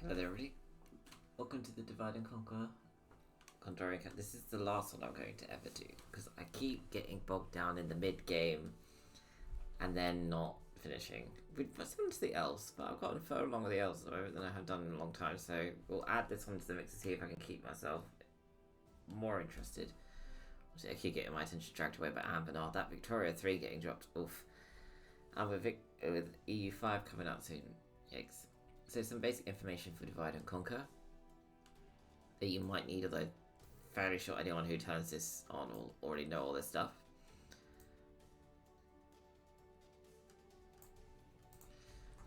Hello there, everybody. Welcome to the Divide and Conquer Gondorian. This is the last one I'm going to ever do because I keep getting bogged down in the mid game and then not finishing. We've similar to the elves, but I've gotten further along with the elves than I have done in a long time. So we'll add this one to the mix to see if I can keep myself more interested. Obviously, I keep getting my attention dragged away by Amber. That Victoria 3 getting dropped. Oof. And with EU5 coming out soon. Yikes. So some basic information for Divide and Conquer that you might need, although fairly sure anyone who turns this on will already know all this stuff.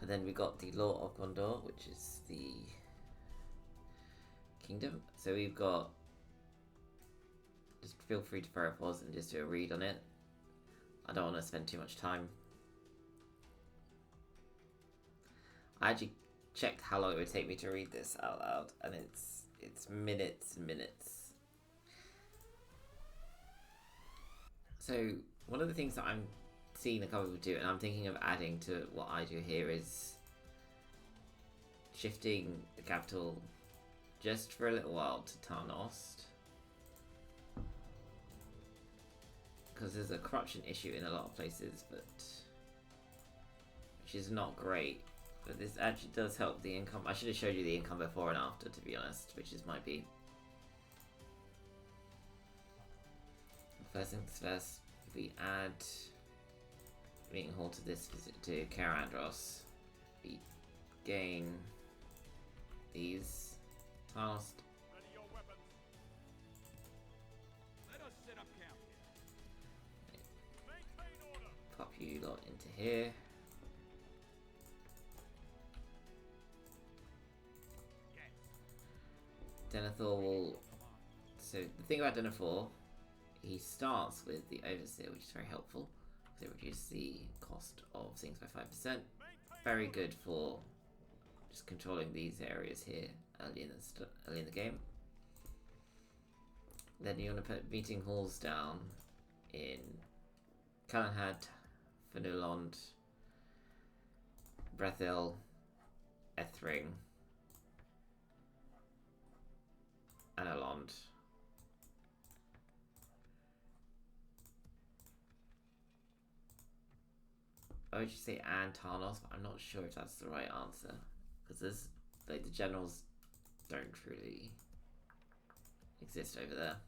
And then we got the Law of Gondor, which is the kingdom. So we've got, just feel free to throw a pause and just do a read on it. I don't want to spend too much time. I actually checked how long it would take me to read this out loud, and it's minutes and minutes. So one of the things that I'm seeing a couple people do, and I'm thinking of adding to what I do here, is shifting the capital just for a little while to Tarnost, because there's a corruption issue in a lot of places, which is not great. But this actually does help the income. I should have showed you the income before and after, to be honest, which might be. First things first, if we add Meeting Hall to this visit to Carandros, we gain these Tarnost. Ready your weapons. Let us set up camp here. Maintain order. Pop you lot into here. Denethor will... So the thing about Denethor, he starts with the Overseer, which is very helpful because it reduces the cost of things by 5%. Very good for just controlling these areas here early in the game. Then you want to put meeting halls down in Calenhad, Fenulond, Brethil, Ethring, and Elond. I would just say and Tarnos, but I'm not sure if that's the right answer because there's like the generals don't truly exist over there.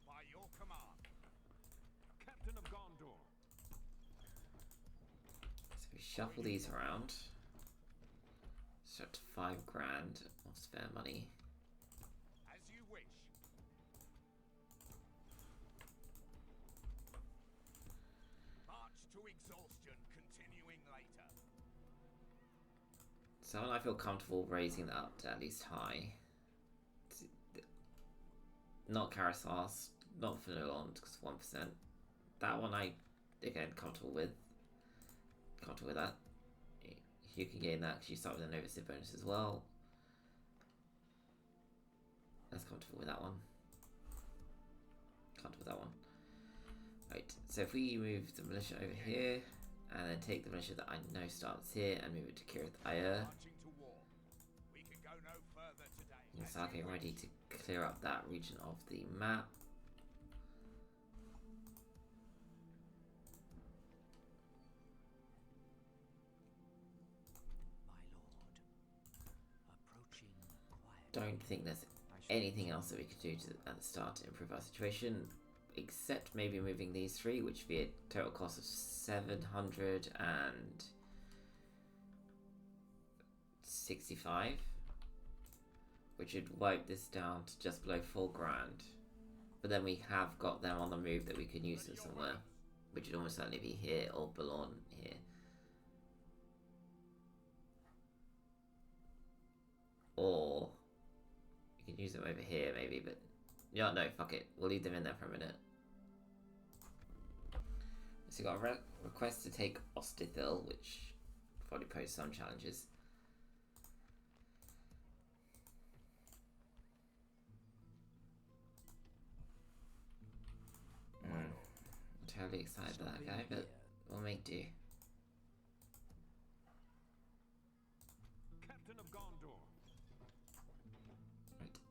By your command, Captain of Gondor. So we shuffle these around. So up to 5 grand of spare money. As you wish. March to exhaustion, continuing later. So I feel comfortable raising that up to at least high. Not Karasas, not Fenelond, because 1%. That one I, again, comfortable with. Comfortable with that. You can gain that because you start with an overseer bonus as well. That's comfortable with that one. Comfortable with that one. Right, so if we move the militia over here, and then take the militia that I know starts here and move it to Kirith Ayr. Marching to war. We can go no further today. You can start getting ready to clear up that region of the map. Don't think there's anything else that we could do at the start to improve our situation, except maybe moving these 3, which would be a total cost of 765, which would wipe this down to just below 4 grand. But then we have got them on the move that we can use them somewhere, which would almost certainly be here or Boulogne here. Or you can use them over here maybe, but yeah, no, fuck it. We'll leave them in there for a minute. So we got a request to take Ostithil, which probably poses some challenges. I'm totally excited about that guy, but we'll make do.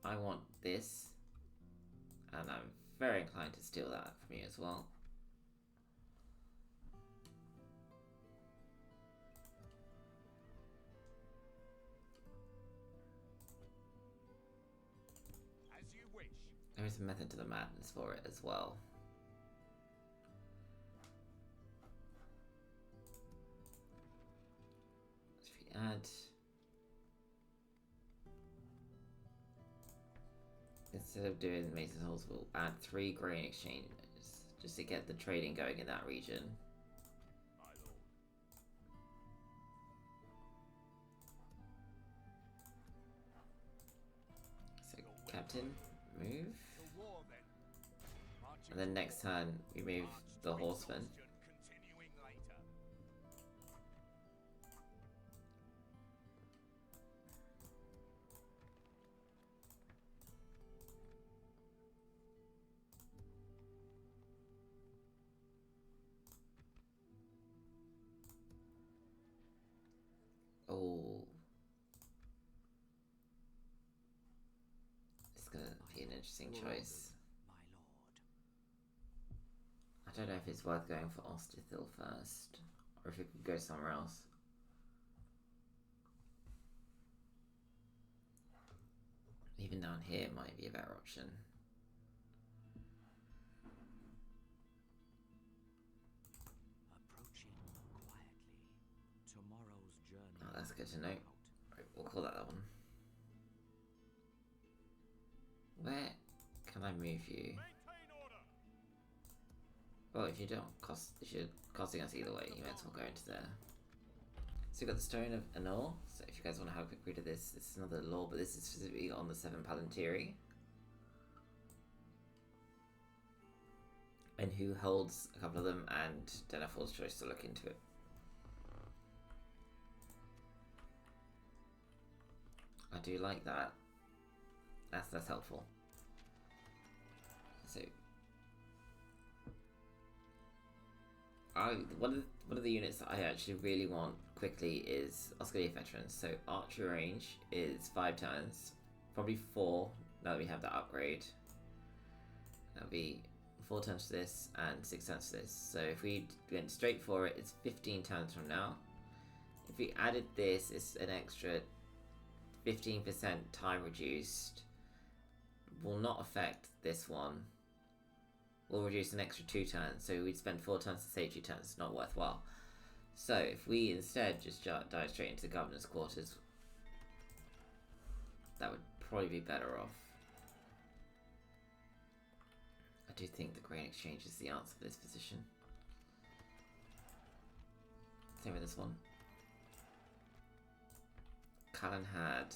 I want this, and I'm very inclined to steal that from you as well. As you wish. There is a method to the madness for it as well. So if we add, instead of doing Mason's Halls, we'll add 3 grain exchanges just to get the trading going in that region. My lord. So, Captain, move. To war then. Marching And then to next war. turn, we move March the to horseman. exhaustion, continuing later. Oh. It's gonna be an interesting choice. My lord. I don't know if it's worth going for Ostithil first, or if it could go somewhere else. Even down here might be a better option. Approaching quietly. Tomorrow's journey. Oh, that's good to know. Right, we'll call that one. Where can I move you? Maintain order. Well, if you don't if you're costing us either way, you might as well go into there. So we've got the Stone of Anor. So if you guys want to have a quick read of this, this is another lore, but this is specifically on the 7 Palantiri. And who holds a couple of them, and Denethor's choice to look into it. I do like that. That's helpful. So one of the units that I actually really want quickly is Oscalia Veterans. So archery range is 5 turns, probably 4 now that we have that upgrade. That'll be 4 turns to this and 6 turns to this. So if we went straight for it, it's 15 turns from now. If we added this, it's an extra 15% time reduced. Will not affect this one. Will reduce an extra 2 turns, so we'd spend 4 turns to save 2 turns. It's not worthwhile. So if we instead just dive straight into the governor's quarters, that would probably be better off. I do think the grain exchange is the answer for this position. Same with this one. Calenhad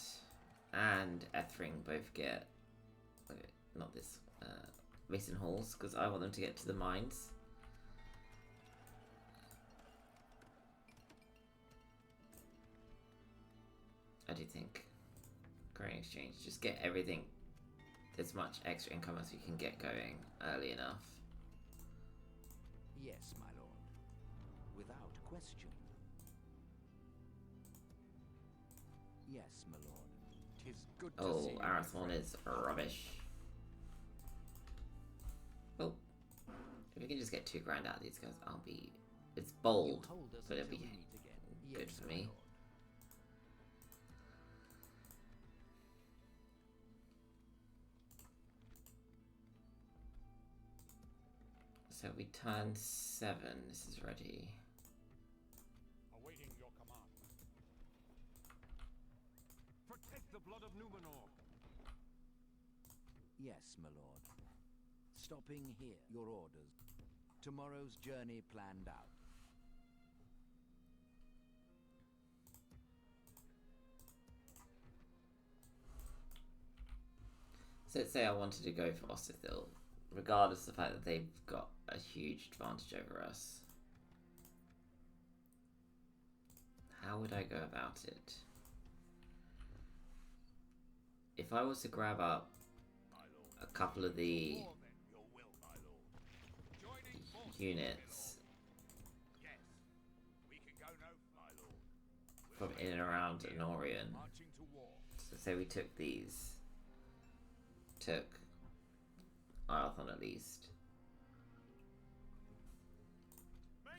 and Ethring both get, not this, Mason Halls, because I want them to get to the mines. I do think grain exchange, just get everything, as much extra income as we can get going early enough. Yes, my lord. Without question. Yes, my lord. 'Tis good to Oh, see you, my Arathorn friend. is rubbish. Well, if we can just get 2 grand out of these guys, I'll be... It's bold, You hold us but it'll until be we meet again. good Yes, for my me. lord. So we turn 7, this is ready. Awaiting your command. Protect the blood of Numenor. Yes, my lord. Stopping here. Your orders. Tomorrow's journey planned out. So let's say I wanted to go for Ostithil, regardless of the fact that they've got a huge advantage over us. How would I go about it? If I was to grab up My lord. a couple of the War then, your will, my lord. Joining forces, units Yes. We can go no, my lord. from in and around Anorian, Marching to war. so say we took these, took Arathon at least.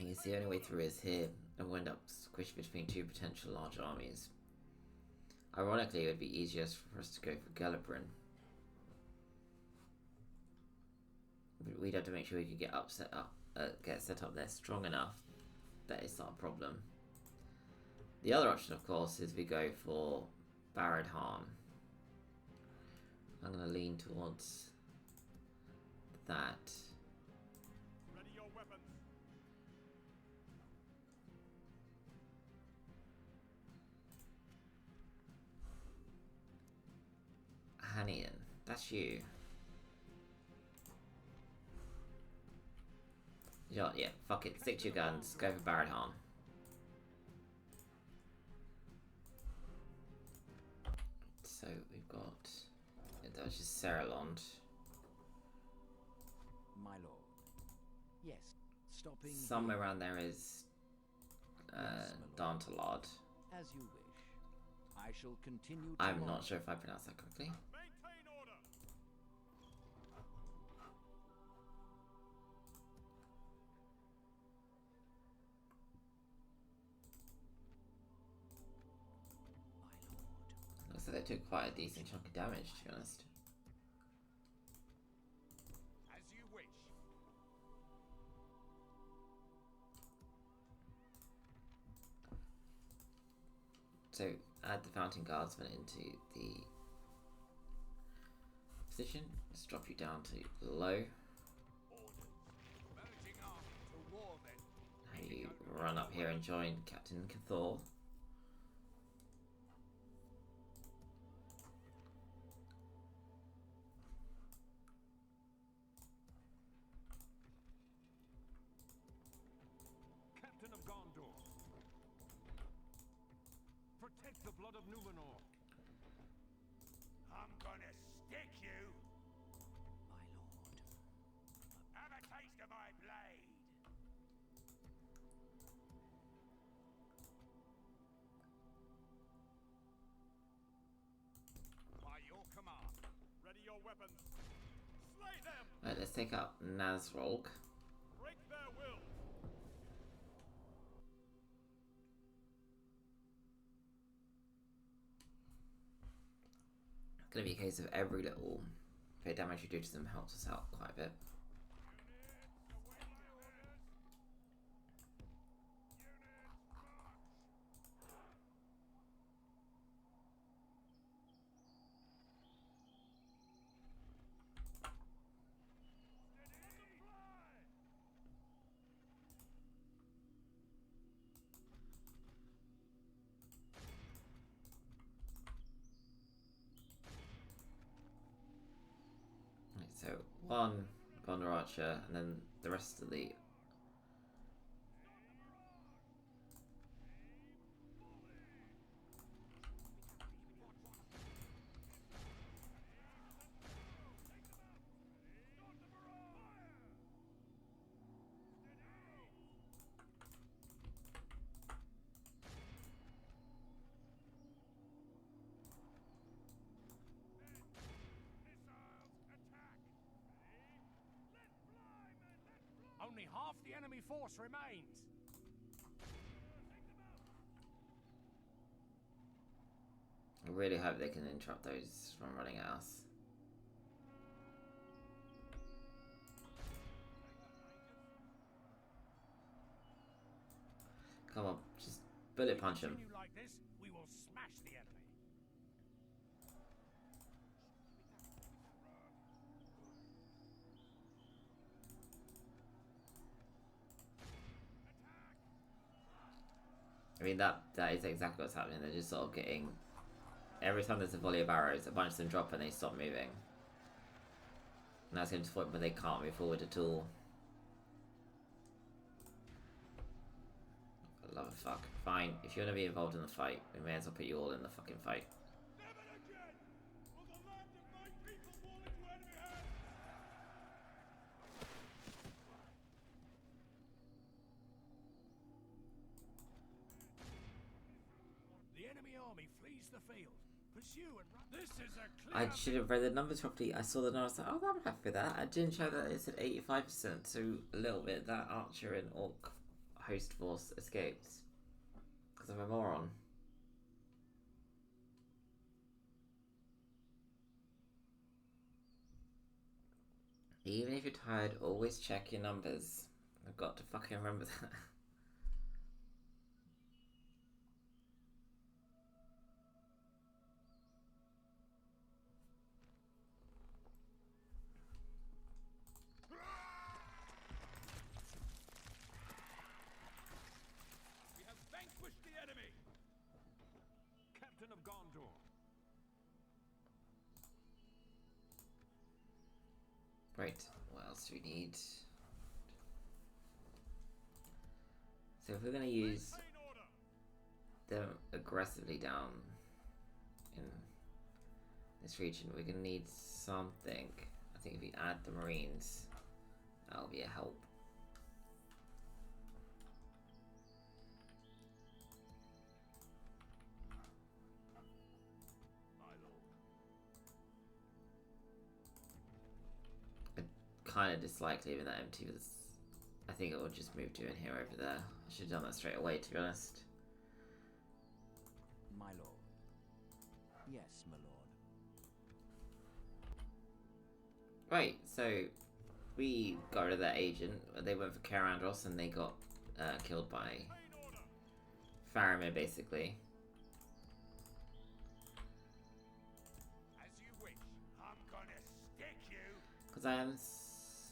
I guess the only way through is here, and we'll end up squished between two potential large armies. Ironically, it would be easier for us to go for Gelibrin. But we'd have to make sure we could get set up there strong enough that it's not a problem. The other option, of course, is we go for Baradhan. I'm going to lean towards that. Ready your weapons. Hanian, that's you. Yeah, fuck it. Stick to your guns. Go for Baradhan. So we've got... that was just Seralond. My lord. Yes. Stopping Somewhere here. around there is Yes, my lord. Dantalard. As you wish. I shall continue I'm tomorrow. not sure if I pronounced that correctly. Maintain order. My lord. Looks like they took quite a decent chunk of damage, to be honest. As you wish. So add the Fountain Guardsman into the position. Let's drop you down to low. Orders. Merging army to war then. Now you run up here and join Captain Cathor. Captain of Gondor. Protect the blood of Numenor. I'm gonna stick you. My lord. Have a taste of my blade. By your command. Ready your weapons. Slay them. Right, let's take out Nazrog. Break their will. It's going to be a case of every little bit of damage you do to them helps us out quite a bit. Right, so one Gondor Archer, and then the rest of the... Only half the enemy force remains. I really hope they can interrupt those from running at us. Come on, just bullet punch him. Continue like this, we will smash the enemy. I mean, that is exactly what's happening. They're just sort of getting... Every time there's a volley of arrows, a bunch of them drop and they stop moving. And that's going to the point where they can't move forward at all. For the love of fuck. Fine, if you want to be involved in the fight, we may as well put you all in the fucking fight. Never again will the land of my people fall into enemy hands. The enemy army flees the field. Pursue and run. This is a I clear. should have read the numbers properly. I saw the numbers, I was like, oh, I'm happy with that. I didn't show that it said 85%, so a little bit that archer and orc host force escaped. Because I'm a moron. Even if you're tired, always check your numbers. I've got to fucking remember that. We have vanquished the enemy. Captain of Gondor. Right, what else do we need? So if we're going to use Maintain order. them aggressively down in this region, we're going to need something. I think if we add the Marines, that'll be a help. My lord. I kind of dislike leaving that empty because I think it will just move to in here over there. I should have done that straight away, to be honest. My lord. Yes, my lord. Right, so we got rid of that agent. They went for Karandros and they got killed by Maintain order. Faramir, basically. As you wish. I'm gonna stick you. Because I am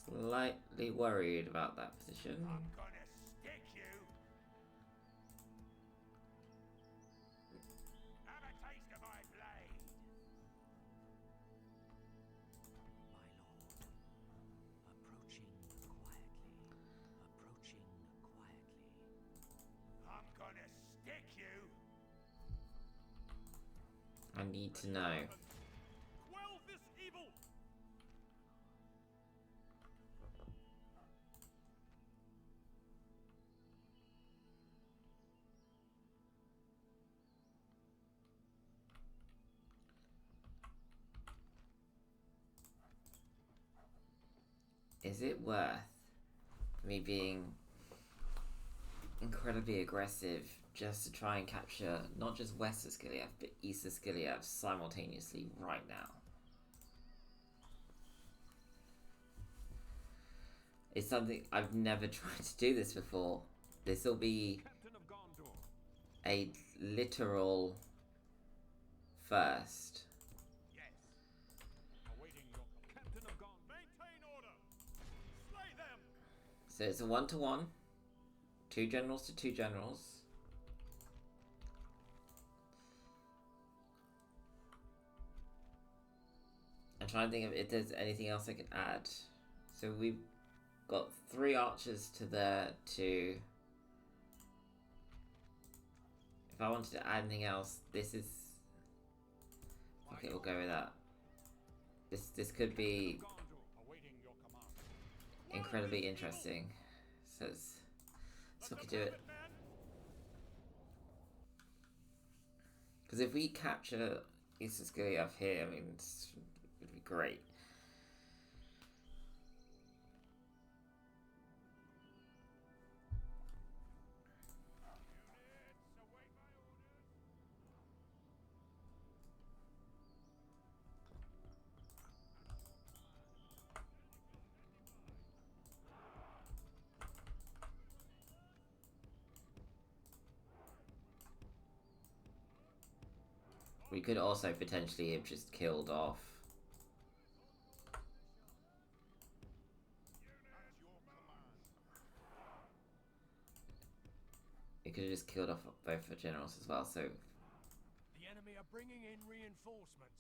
slightly worried about that position. I'm gonna stick you. Have a taste of my blade. My lord. Approaching quietly. Approaching quietly. I'm gonna stick you. I need to know. Quell this evil. Is it worth me being incredibly aggressive just to try and capture not just West Osgiliath but East Osgiliath simultaneously right now? It's something I've never tried to do this before. This will be Captain of Gondor. a literal first. Yes. Awaiting your Captain of Gondor. Maintain order. Slay them. So it's a 1-to-1. 2 generals to 2 generals. I'm trying to think if there's anything else I can add. So we've got 3 archers to there to... If I wanted to add anything else, this is... Okay, we'll go with that. This could be Gondor. Awaiting your command. incredibly interesting. So we could do it. Because if we capture East Osgiliath here, I mean, it would be great. Units, await my orders. We could also potentially have just killed off. We could have just killed off both the generals as well, so... The enemy are bringing in reinforcements.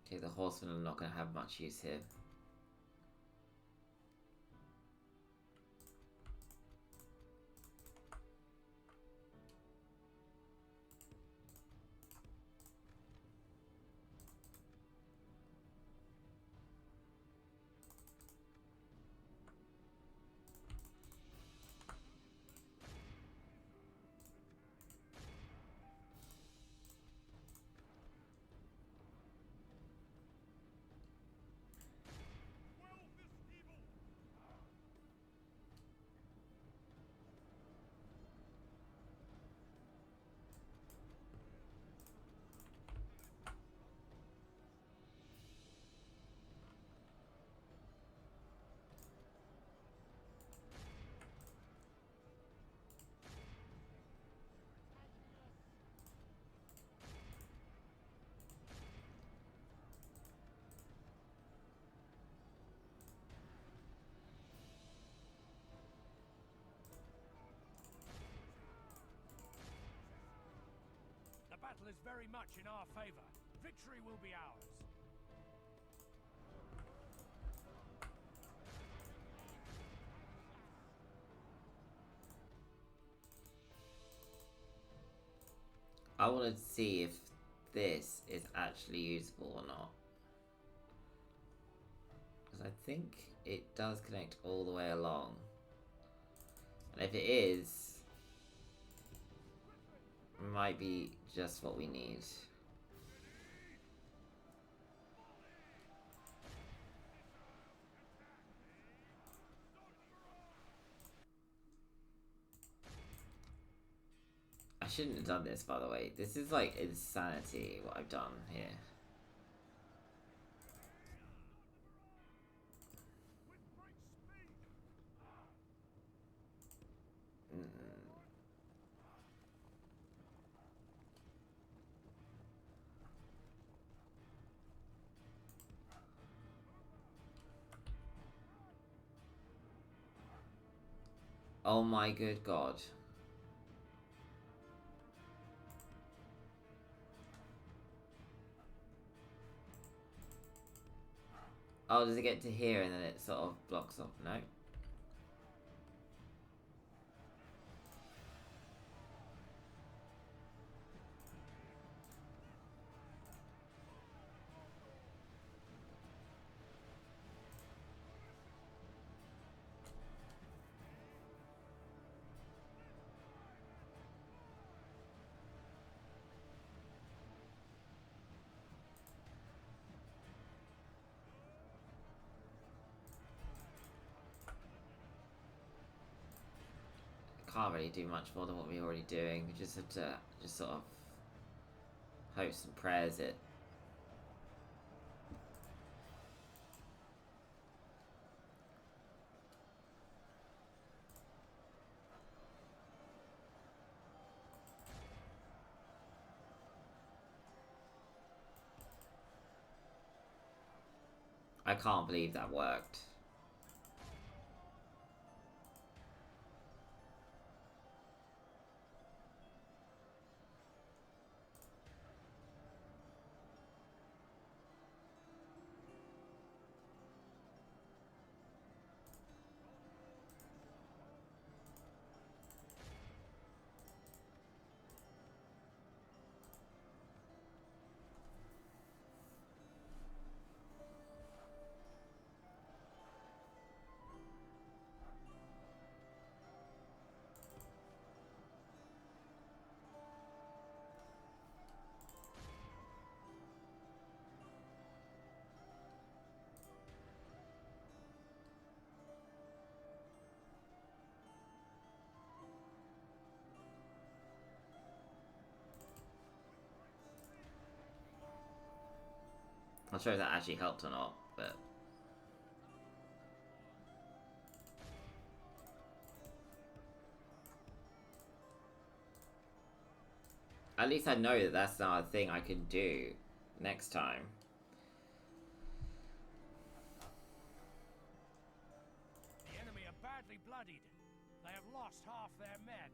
Okay, the horsemen are not going to have much use here. is very much in our favor. Victory will be ours. I want to see if this is actually usable or not. Because I think it does connect all the way along. And if it is, it might be just what we need. I shouldn't have done this, by the way. This is like insanity, what I've done here. Oh my good god. Oh, does it get to here and then it sort of blocks off? No. Can't really do much more than what we're already doing. We just have to just sort of hopes and prayers it. I can't believe that worked. I'm not sure if that actually helped or not, but... At least I know that that's not a thing I can do next time. The enemy are badly bloodied. They have lost half their men.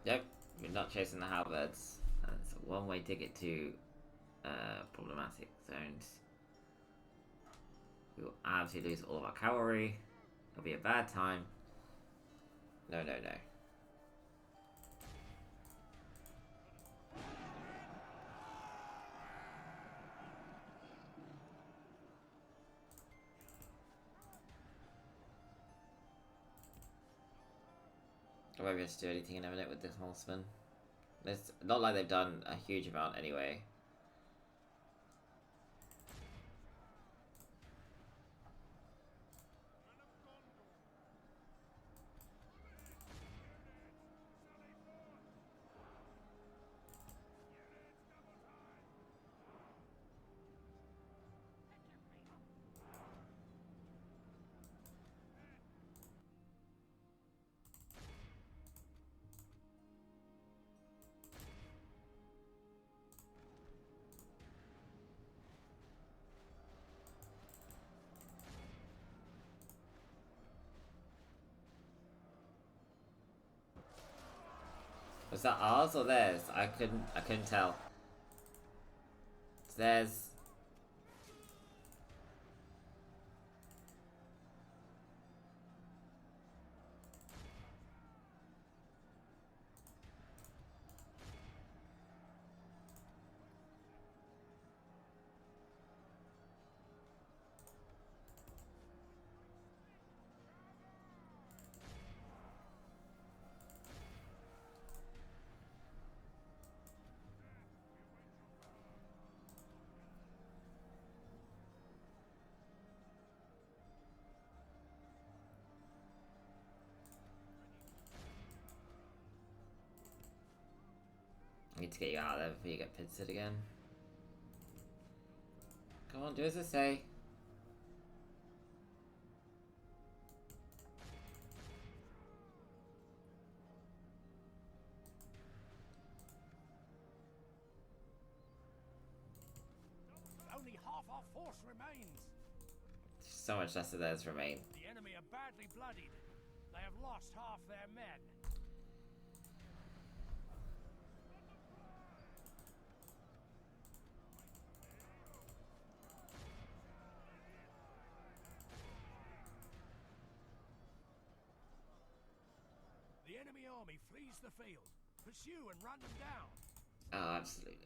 Yep, we're not chasing the halberds. That's a one-way ticket to problematic zones. We will absolutely lose all of our cavalry. It'll be a bad time. No, no, no. I won't be able to do anything in a minute with this horseman. It's not like they've done a huge amount anyway. Was that ours or theirs? I couldn't tell. It's theirs. I need to get you out of there before you get pincered again. Come on, do as I say. Only half our force remains. So much less of theirs remain. The enemy are badly bloodied. They have lost half their men. The enemy army flees the field. Pursue and run them down. Oh, absolutely.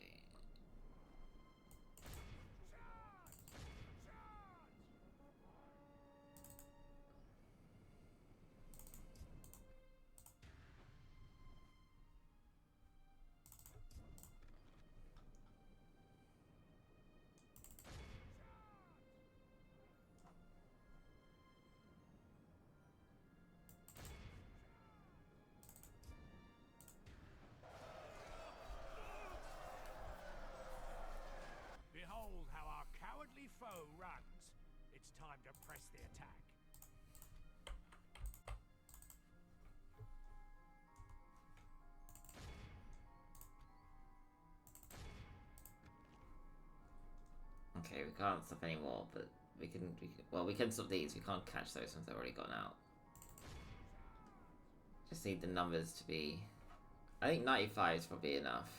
Behold how our cowardly foe runs. It's time to press the attack. Okay, we can't stop anymore, but we can stop these. We can't catch those ones that have already gone out. Just need the numbers to be... I think 95 is probably enough.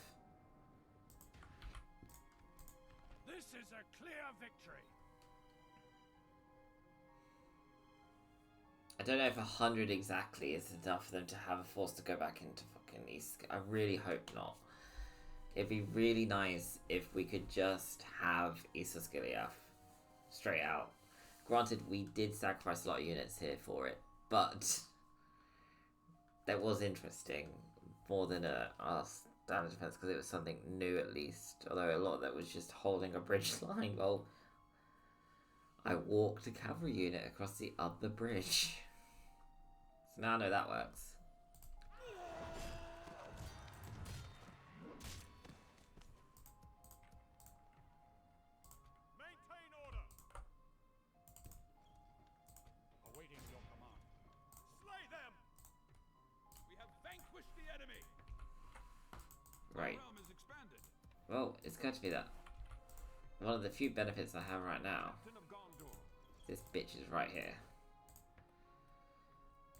This is a clear victory. I don't know if 100 exactly is enough for them to have a force to go back into fucking East. I really hope not. It'd be really nice if we could just have East Osgiliath straight out. Granted, we did sacrifice a lot of units here for it, but that was interesting more than our standard defense because it was something new at least. Although a lot of that was just holding a bridge line. Well, I walked a cavalry unit across the other bridge. So now I know that works. Maintain order. Awaiting your command. Slay them. We have vanquished the enemy. Right. The realm is expanded. Well, it's going to be that. One of the few benefits I have right now. Captain of Gondor. This bitch is right here.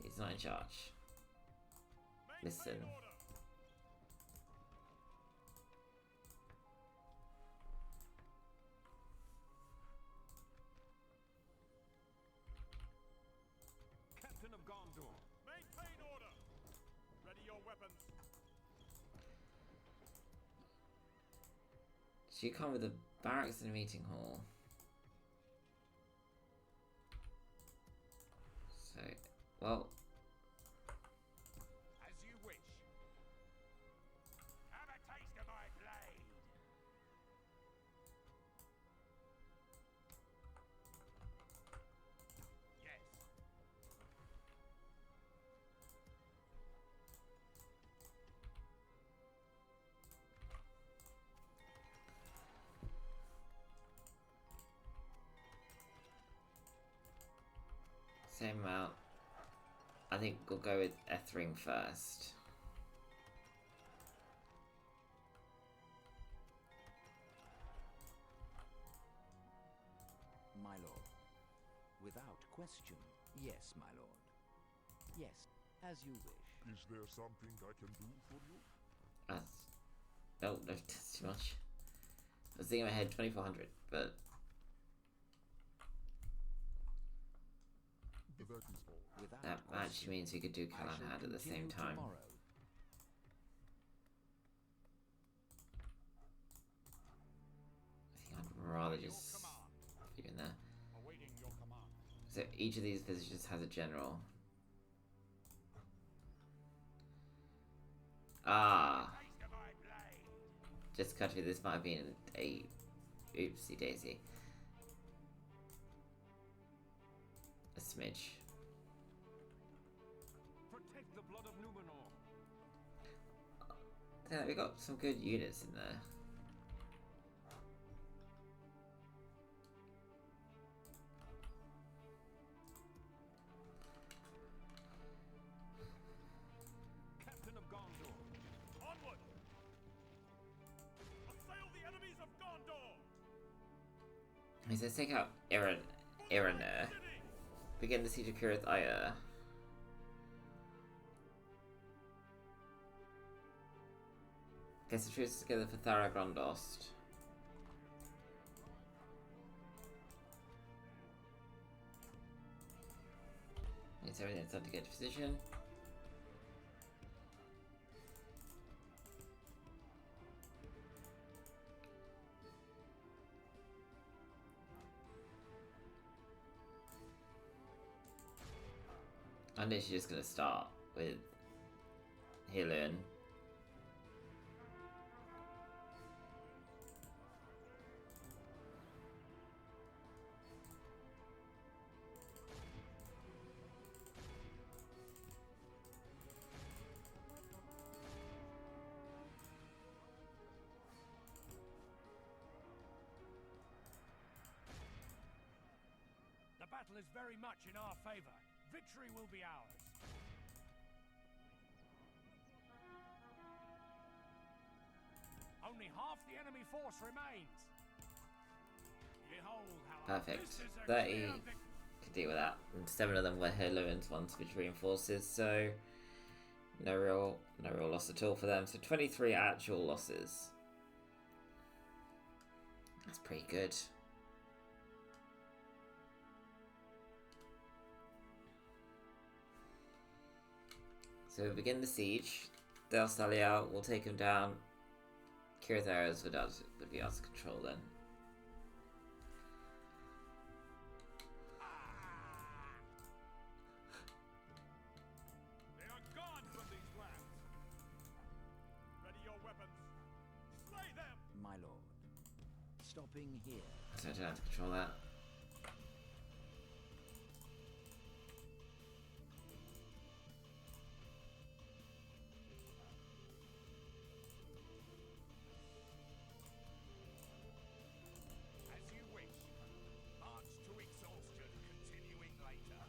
He's not in charge. Listen. Maintain order. Captain of Gondor. Maintain order. Ready your weapons. She come with a barracks and a meeting hall. So, well, As you wish. Have a taste of my blade. Yes. same amount. I think we'll go with Ethring first. My lord. Without question, yes, my lord. Yes, as you wish. Is there something I can do for you? That's... No, that's too much. I was thinking in my head 2400, but... That actually means we could do Callahan at the same time. Tomorrow. I think I'd rather just leave in there. Awaiting your command. So each of these visitors has a general. Ah! Just cut to this might have been a oopsie daisy. A smidge. Protect the blood of Numenor. Yeah, we got some good units in there. Captain of Gondor. Onward! Assail the enemies of Gondor! He says take out Erenir. Begin the siege of Cirith Ire. Get the troops together for Tharagondost. Needs everything that's done to get to position. I'm literally just gonna start with Ithilien. The battle is very much in our favor. Victory will be ours. Only half the enemy force remains. Behold how Perfect. this is a 30 clear could deal with that. And 7 of them were Ithilien's ones which reinforces, so no real loss at all for them. So 23 actual losses. That's pretty good. So we begin the siege. They'll sally out, we'll take them down. Cirith Ire would be out of control then. They are gone from these lands. Ready your weapons. Slay them. My lord. Stopping here. So I don't have to control that. As you wish. March to exhaustion, continuing later.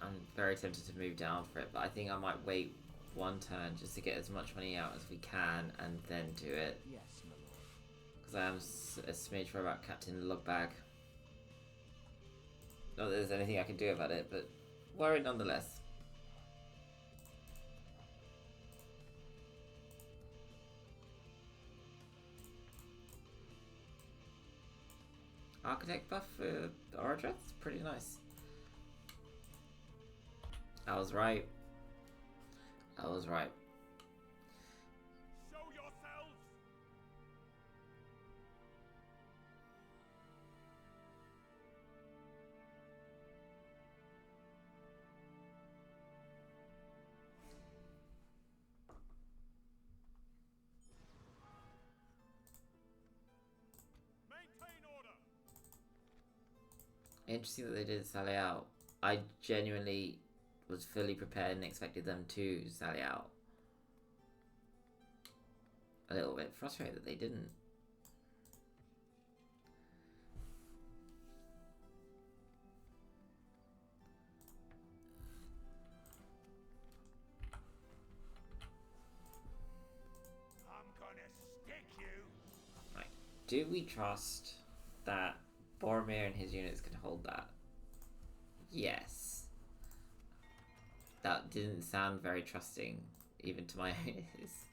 I'm very tempted to move down for it, but I think I might wait one turn just to get as much money out as we can and then do it. Yes, my lord. Because I am a smidge worried about Captain Lugbag. Not that there's anything I can do about it, but worried nonetheless. Architect buff for Oradreth? Pretty nice. I was right. I was right. Show yourselves. Maintain order. Interesting that they did sally out. I genuinely was fully prepared and expected them to sally out. A little bit frustrated that they didn't. I'm gonna stick you. Right. Do we trust that Boromir and his units can hold that? Yes. That didn't sound very trusting, even to my ears.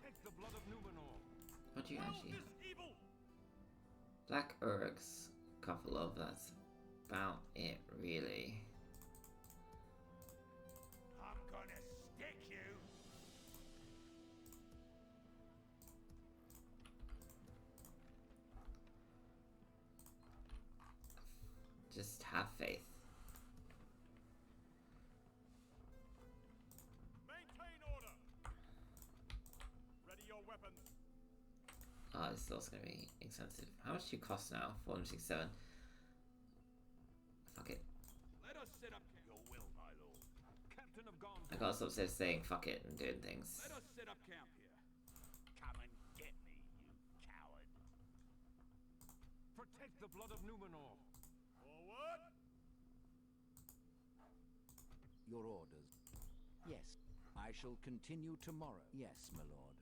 Protect the blood of Numenor. What do you actually This have? evil. Black Uruks, couple of, that's about it, really. I'm gonna stick you. Just have faith. Maintain order. Ready your weapons. Oh, this is also going to be expensive. How much do you cost now? 467. Fuck it. Let us set up camp. Your will, my lord. Captain of Gondor. I gotta stop saying fuck it and doing things. Let us set up camp here. Come and get me, you coward. Protect the blood of Numenor. Forward. Your orders. Yes. I shall continue tomorrow. Yes, my lord.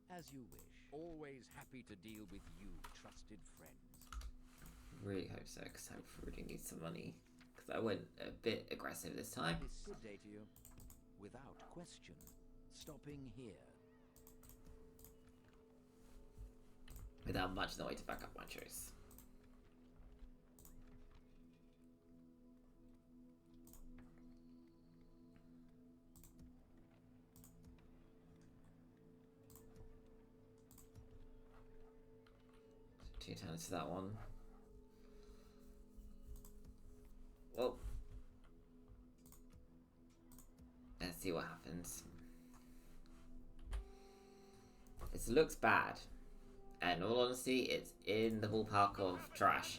As you wish. Always happy to deal with you, trusted friends. Really hope so, because I really need some money. Because I went a bit aggressive this time. Good day to you. Without question. Stopping here. Without much in the way to back up my choice. So 2 turns to that one. Well, let's see what happens. This looks bad. And in all honesty, it's in the ballpark of trash.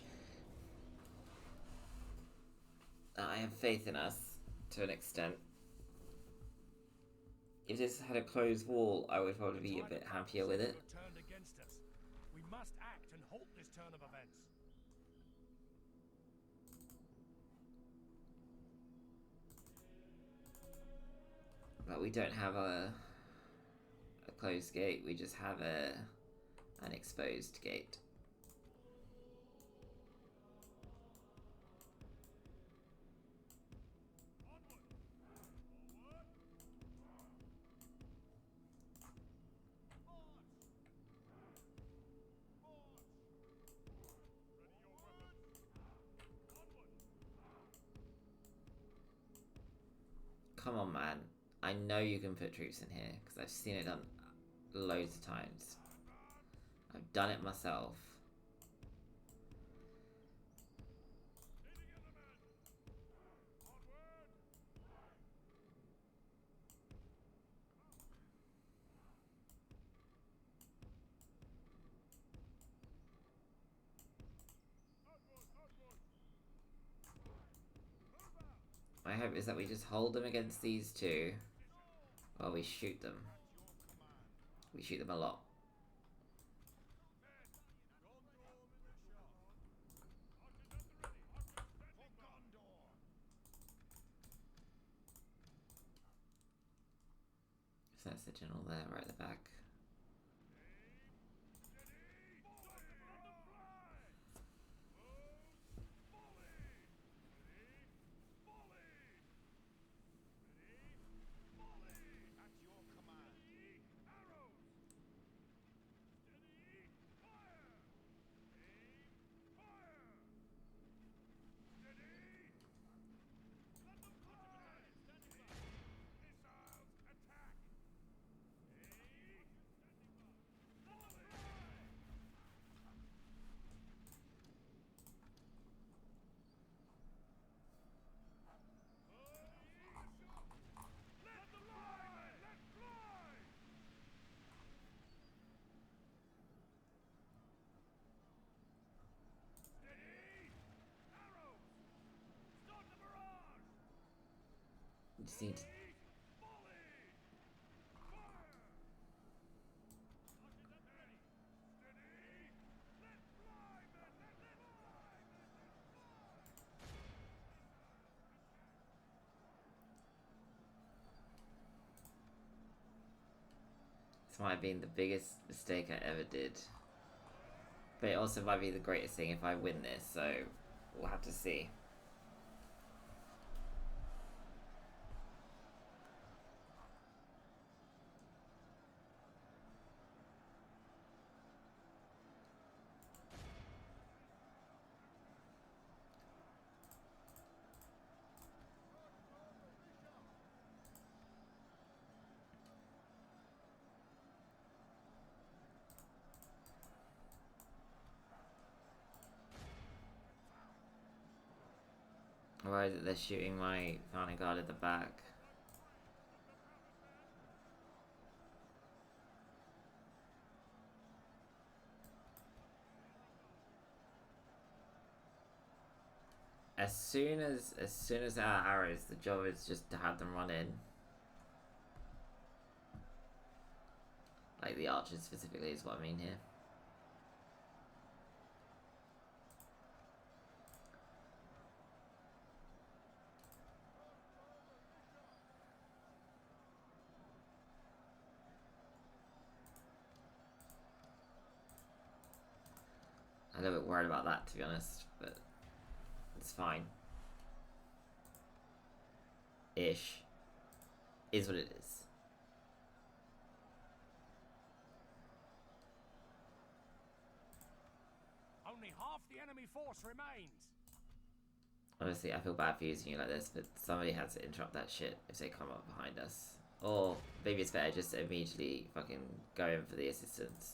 I have faith in us, to an extent. If this had a closed wall, I would probably be a bit happier with it. Turned against us. We must act and halt this turn of events. But we don't have a closed gate, we just have an exposed gate. Come on, man. I know you can put troops in here, because I've seen it done loads of times. I've done it myself. My hope is that we just hold them against these two while we shoot them. We shoot them a lot. So that's the general there, right at the back. You just need to... This might have been the biggest mistake I ever did. But it also might be the greatest thing if I win this, so we'll have to see. Why is it they're shooting my founding guard at the back? As soon as our arrows, the job is just to have them run in. Like the archers specifically is what I mean here. I'm a little bit worried about that, to be honest, but it's fine. Ish. Is what it is. Only half the enemy force remains. Honestly, I feel bad for using you like this, but somebody has to interrupt that shit if they come up behind us. Or maybe it's better just to immediately fucking go in for the assistance.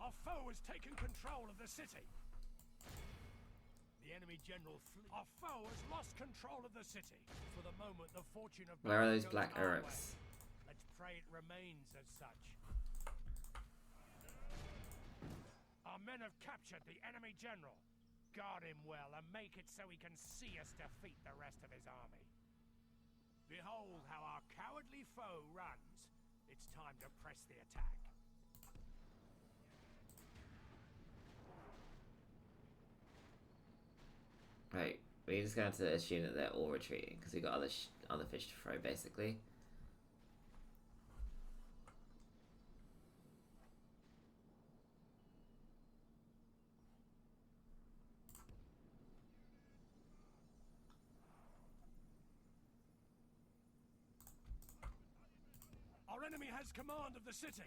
Our foe has taken control of the city. The enemy general flees. Our foe has lost control of the city. For the moment, the fortune of Where are those goes black our Uruks? way. Let's pray it remains as such. Our men have captured the enemy general. Guard him well and make it so he can see us defeat the rest of his army. Behold how our cowardly foe runs. It's time to press the attack. Right, we're just going to assume that they're all retreating because we got other fish to throw, basically. Our enemy has command of the city.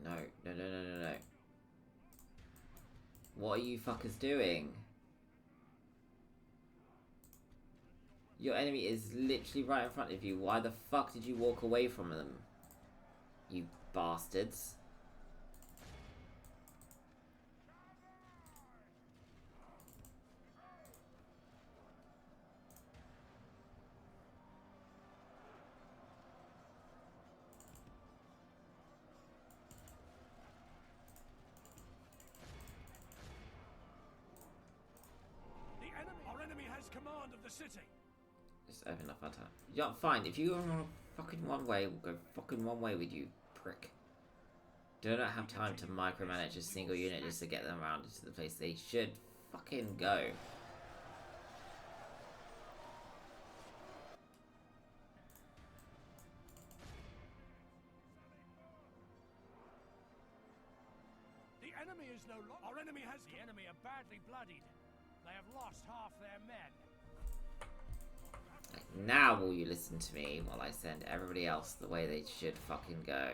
No. What are you fuckers doing? Your enemy is literally right in front of you. Why the fuck did you walk away from them? You bastards. Our enemy has command of the city. Just open up our time. Yeah, fine. If you go fucking one way, we'll go fucking one way with you, prick. Do not have time to micromanage a single unit just to get them around into the place they should fucking go. The enemy is no longer. Our enemy has. The enemy are badly bloodied. They have lost half their men. Now will you listen to me while I send everybody else the way they should fucking go?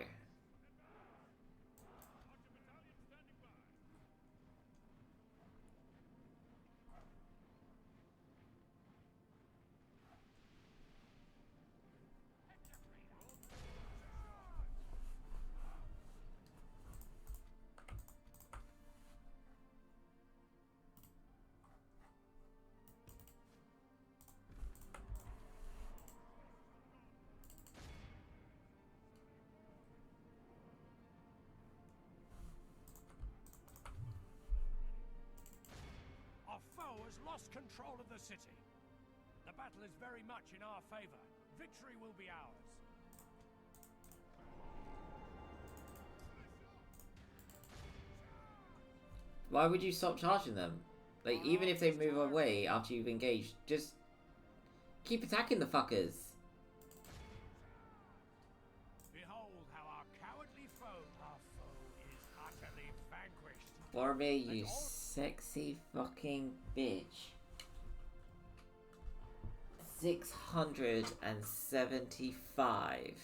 lost control of the city. The battle is very much in our favor. Victory will be ours. Why would you stop charging them? Like, even if they move away after you've engaged, just keep attacking the fuckers. Behold how our cowardly foe, is utterly vanquished. Boromir, you sexy fucking bitch. 675.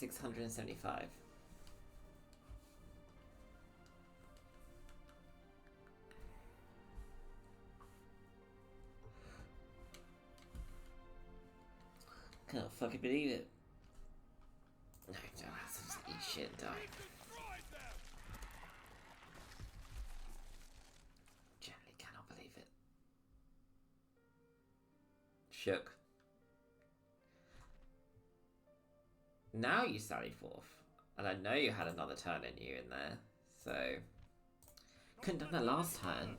$675. Can't fucking believe it. No, don't have to eat shit and die. Generally cannot believe it. Shook. Now you sallied forth. And I know you had another turn in you in there. So couldn't have done that last turn.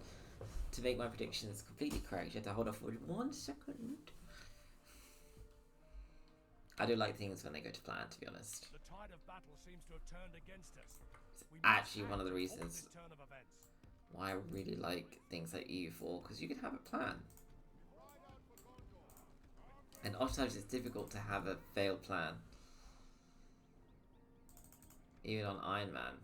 To make my predictions completely correct, you had to hold off for 1 second. I do like things when they go to plan, to be honest. The tide of battle seems to have turned against us. It's actually one of the reasons why I really like things like EU4, because you can have a plan. And oftentimes it's difficult to have a failed plan. Even on Iron Man.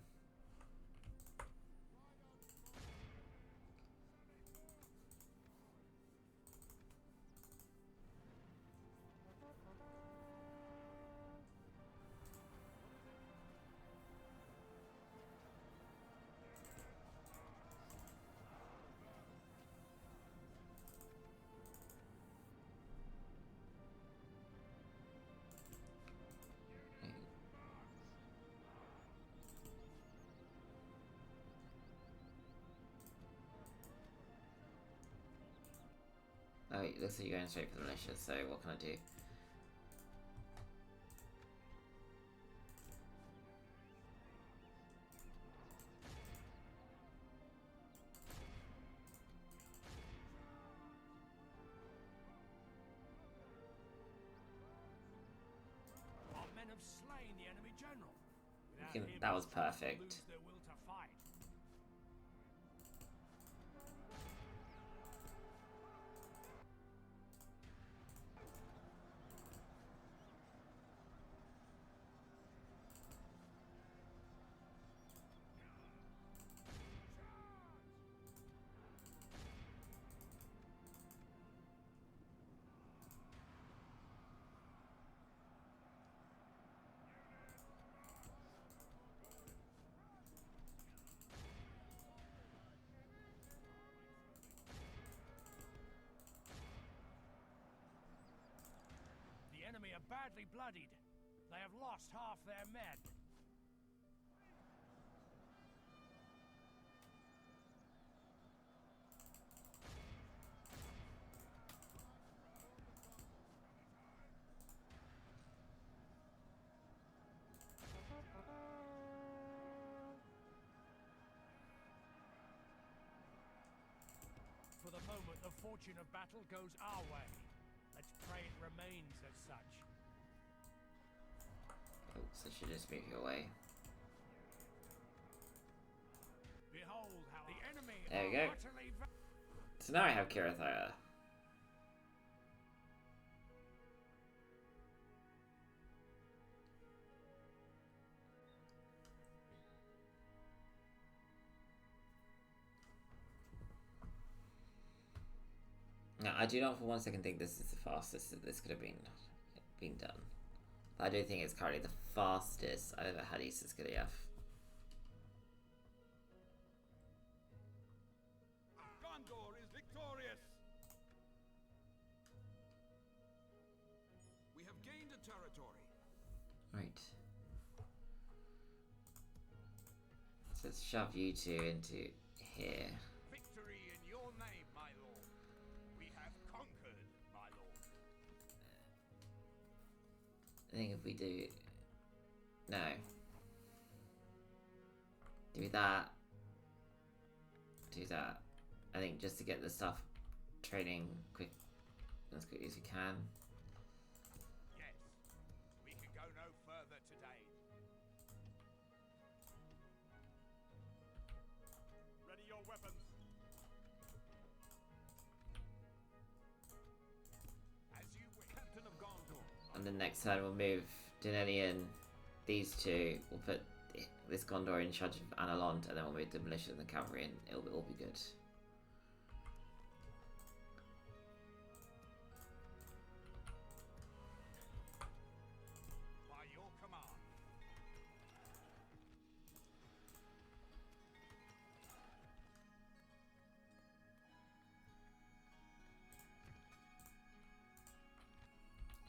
Oh, it looks like you're going straight for the militia, so what can I do? Our men have slain the enemy general. That was perfect. The enemy are badly bloodied. They have lost half their men. For the moment, the fortune of battle goes our way. Let's pray it remains as such. Oops, I should just move you away. Behold how the enemy there we are go. utterly So now I have Kirathaya. Now, I do not for 1 second think this is the fastest that this could have been done. But I do think it's currently the fastest I've ever had Isengard Gilead. Gondor is victorious. We have gained a territory. Right. So let's shove you two into here. Victory in your name, my lord. We have conquered, my lord. I think if we do... No. that. Do that. I think just to get the stuff training quick as quickly as we can. Yes, we can go no further today. Ready your weapons. As you wish. Captain of Gondor. And the next turn we'll move Damiani, these two. We'll put this Gondor in charge of Analont, and then we'll move the militia and the cavalry, and it'll all be good. By your command.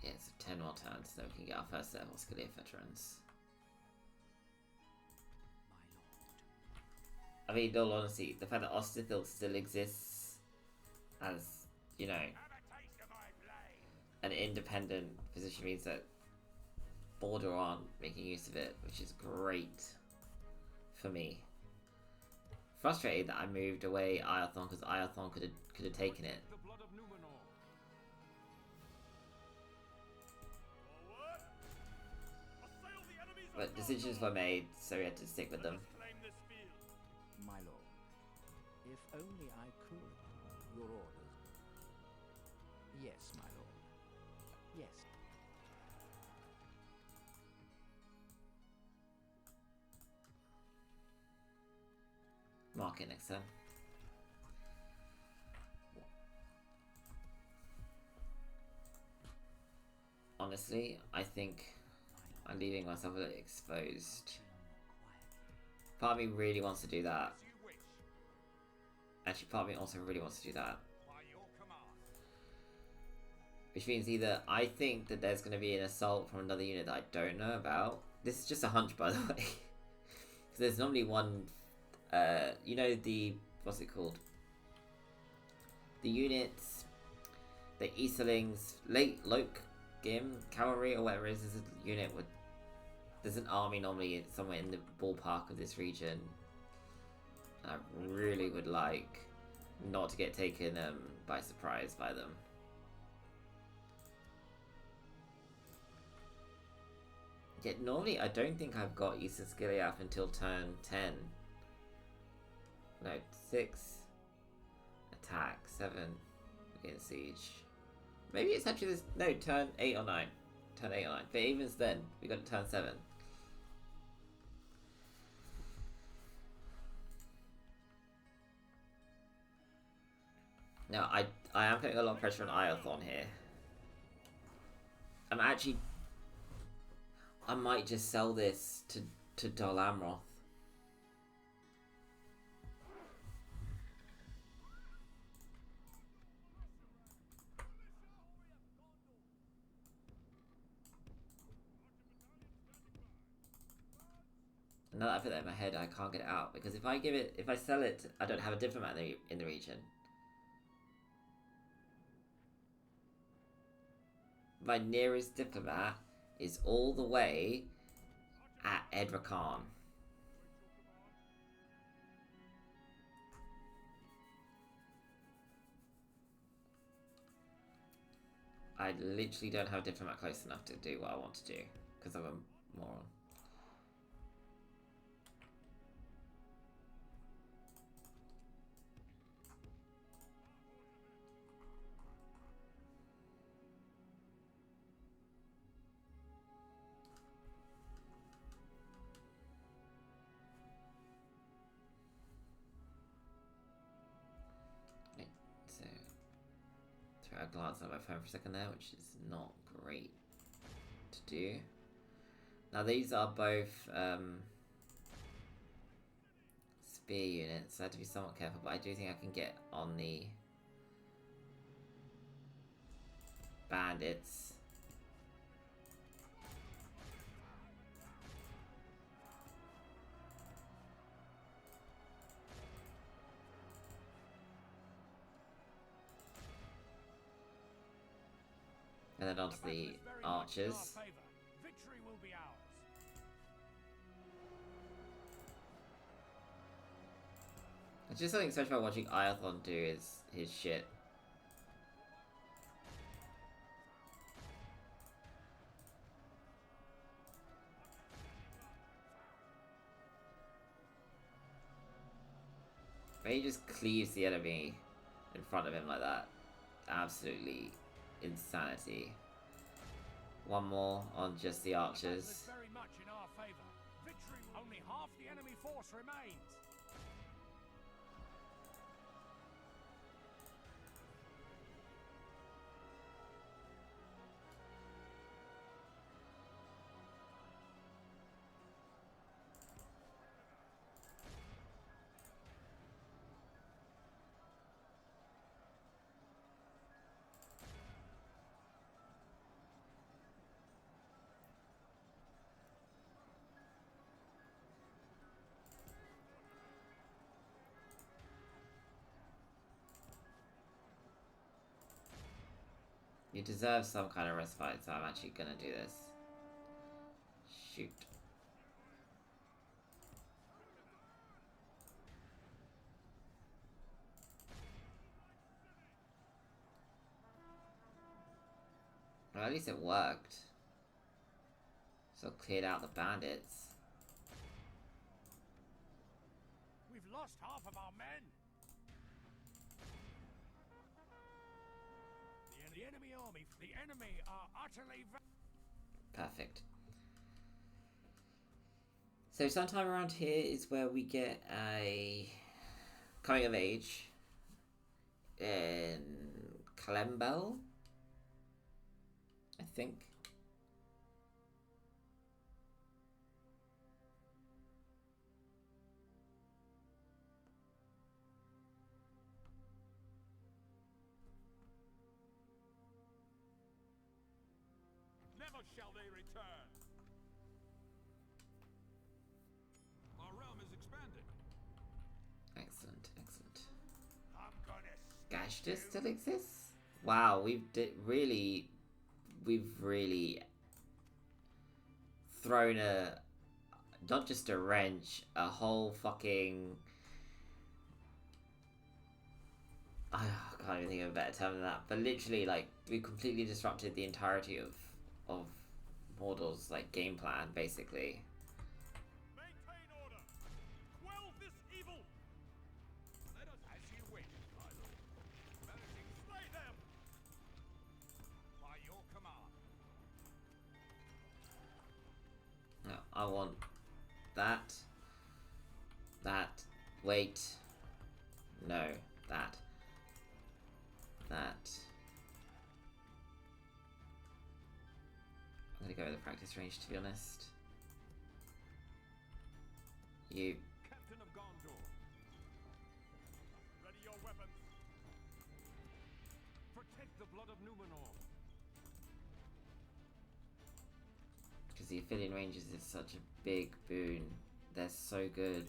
Yeah, so 10 more turns, so we can get our first set of Oscalia veterans. I mean, in all honesty, the fact that Ostithil still exists as, you know, an independent position means that Mordor aren't making use of it, which is great for me. Frustrated that I moved away Iathon, because Iathon could have taken it. But decisions were made, so we had to stick with them. My lord, if only I could. Your orders. Yes, my lord. Yes. Mark it next turn. Honestly, I think I'm leaving myself a little exposed. Part of me really wants to do that. Actually, part of me also really wants to do that. Which means either I think that there's going to be an assault from another unit that I don't know about. This is just a hunch, by the way. Because there's normally one, you know, what's it called? The units, the Ithilien's Gim cavalry or whatever it is a unit with. There's an army normally somewhere in the ballpark of this region. I really would like not to get taken by surprise by them. Yet normally I don't think I've got Isengard until turn 10. No, 6. Attack, 7. Against siege. Maybe it's actually this. No, turn 8 or 9. Turn 8 or 9. But even then, we got to turn 7. Now, I am putting a lot of pressure on Iathon here. I'm actually. I might just sell this to Dol Amroth. Now that I put that in my head, I can't get it out because if I sell it, I don't have a diplomat in the region. My nearest diplomat is all the way at Edrakan. I literally don't have a diplomat close enough to do what I want to do because I'm a moron. I glanced at my phone for a second there, which is not great to do. Now these are both spear units, so I have to be somewhat careful, but I do think I can get on the bandits. And then onto the archers. Victory will be ours. It's just something special about watching Iathon do his shit. But he just cleaves the enemy in front of him like that. Absolutely insanity. One more on just the archers. Very much in our favor. Victory. Only half the enemy force remains. You deserve some kind of respite, so I'm actually gonna do this. Shoot. Well, at least it worked. So cleared out the bandits. We've lost half of our men. The enemy army. The enemy are utterly. Perfect. So sometime around here is where we get a coming of age in Kalembel, I think. Never shall they return. Our realm is expanding. Excellent, excellent. I'm gonna. Gashta still exists? Wow, we've really thrown not just a wrench, a whole fucking I can't even think of a better term than that, but literally, like, we completely disrupted the entirety of Mordor's, like, game plan, basically. Maintain order. Quell this evil. Let us as you wish, my lord. Managing slay them. By your command. No, I want that. That. Wait. No. That. That. I'm gonna go with the practice range, to be honest. You. Captain of Gondor. Ready your weapons. Protect the blood of Numenor. Because the Ithilien Rangers is such a big boon. They're so good.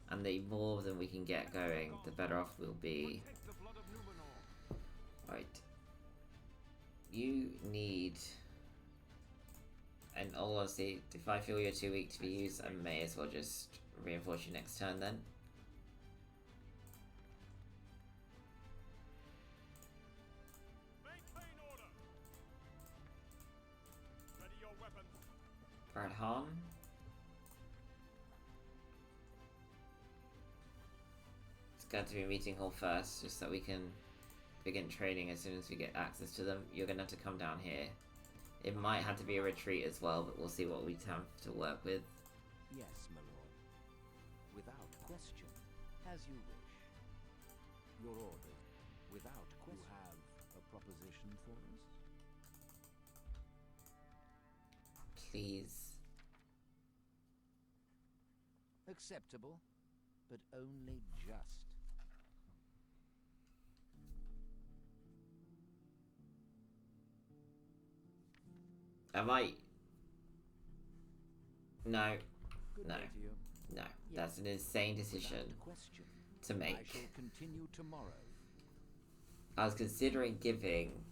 And the more of them we can get going, the better off we'll be. Protect the blood of Numenor. Right. You need... And all honesty, if I feel you're too weak to be used, I may as well just reinforce you next turn then. Maintain order. Ready your weapons. Brad Hahn. It's got to be meeting hall first, just so we can begin training as soon as we get access to them. You're going to have to come down here. It might have to be a retreat as well, but we'll see what we have to work with. Yes, my lord. Without question. As you wish. Your orders. Without question. You have a proposition for us? Please. Acceptable, but only just. Am I... No. Good No. day to you. No. That's an insane decision Without question. to I make. shall continue tomorrow. I was considering giving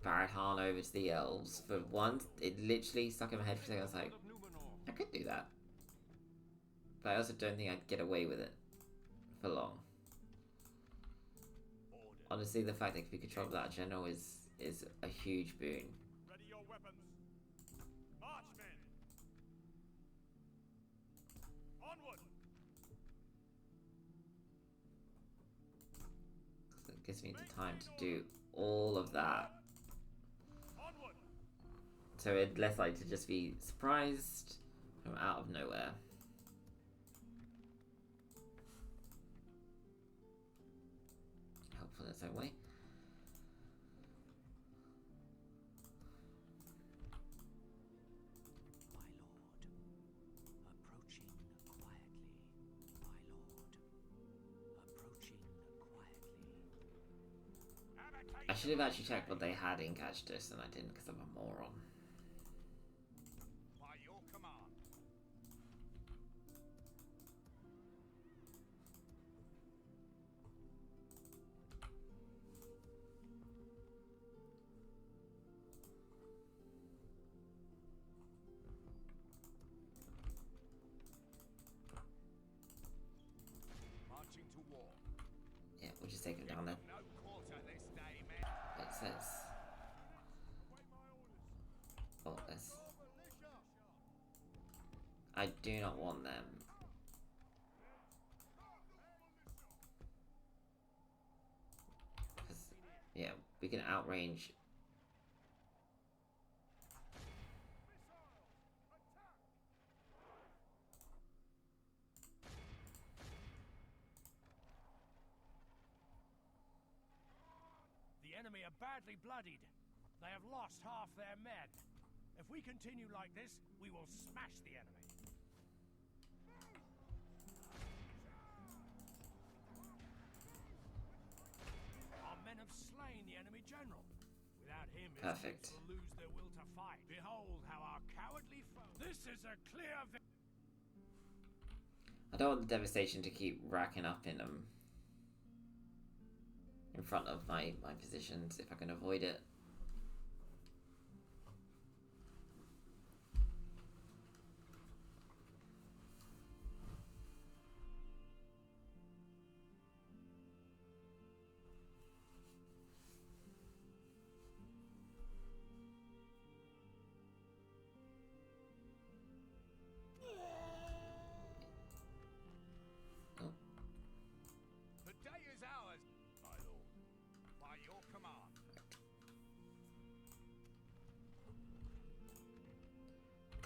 Barrett Hahn over to the elves, but once it literally stuck in my head for a second. I was like, I could do that. But I also don't think I'd get away with it for long. Honestly, the fact that we control that general is a huge boon. Ready your weapons. March, men. Onward. It gives me the time to do all of that. Onward. So it's less likely to just be surprised from out of nowhere. Helpful in its own way. I should have actually checked what they had in Catch This, and I didn't because I'm a moron. By your command. Marching to war. Yeah, we'll just take him down then. No quarter this day, men. Makes sense. Oh, this. I do not want them. 'Cause, yeah, we can outrange. The enemy are badly bloodied. They have lost half their men. If we continue like this, we will smash the enemy. Our men have slain the enemy general. Without him, his Perfect. troops will lose their will to fight. Behold how our cowardly foe... This is a clear victory. I don't want the devastation to keep racking up in front of my positions if I can avoid it. The day is ours, my lord. By your command.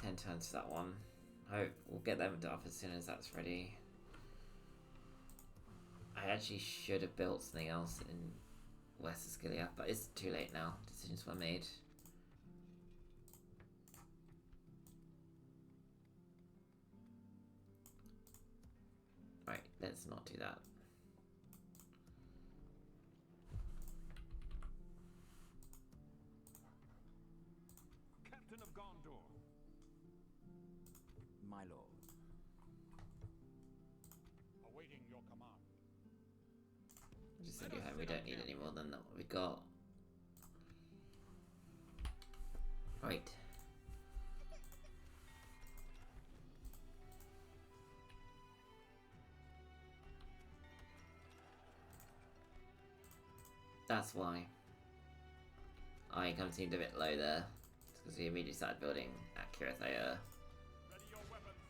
Ten turns to that one. Hope we'll get them off as soon as that's ready. I actually should have built something else in West Ascilia, but it's too late now. Decisions were made. Right, let's not do that. Captain of Gondor. My lord. Awaiting your command. Just send you home. We don't need any more than what we got. Right. That's why our income seemed a bit low there. It's because we immediately started building at Kirithaia. Ready your weapons.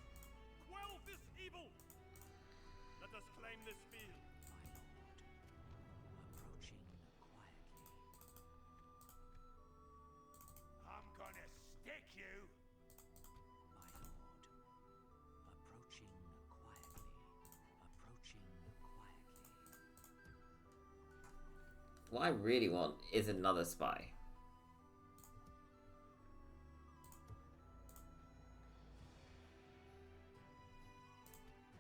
Quell this evil. Let us claim this field. Approaching quietly. I'm gonna stick you. My lord. Approaching quietly. Approaching quietly. What I really want is another spy.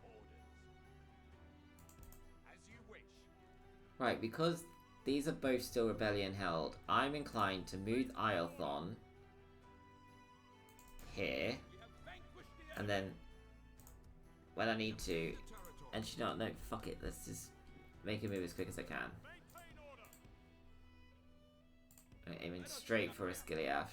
Orders. As you wish. Right, because these are both still rebellion held, I'm inclined to move Iothan here, We have vanquished the and then when I need to, and you know, no, fuck it, let's just make a move as quick as I can. Maintain order. I'm aiming straight for Asciliath.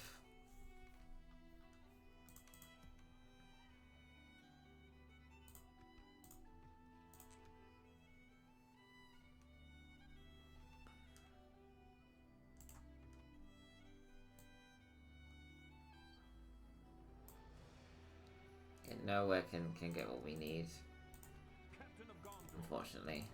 nowhere can get what we need, Captain of Gondor. unfortunately.